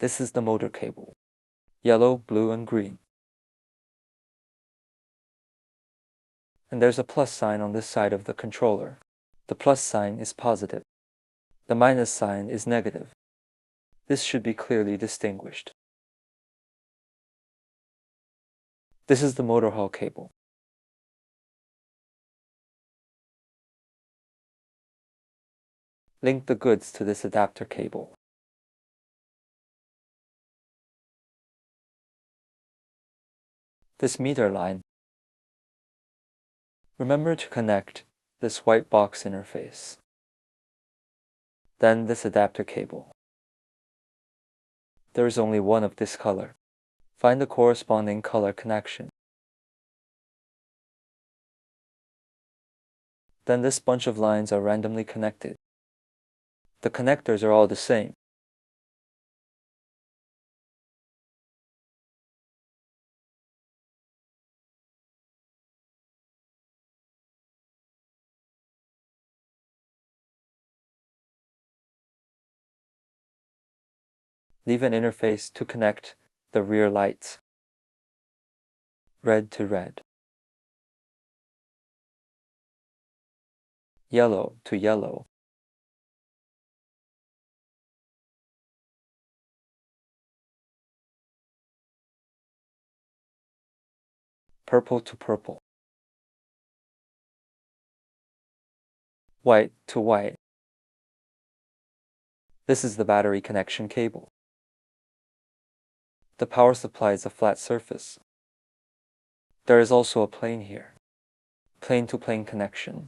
This is the motor cable. Yellow, blue, and green. And there's a plus sign on this side of the controller. The plus sign is positive. The minus sign is negative. This should be clearly distinguished. This is the motor hall cable. Link the goods to this adapter cable. This meter line. Remember to connect this white box interface. Then this adapter cable. There is only one of this color. Find the corresponding color connection. Then this bunch of lines are randomly connected. The connectors are all the same. Leave an interface to connect the rear lights. Red to red. Yellow to yellow. Purple to purple. White to white. This is the battery connection cable. The power supply is a flat surface. There is also a plane here. Plane to plane connection.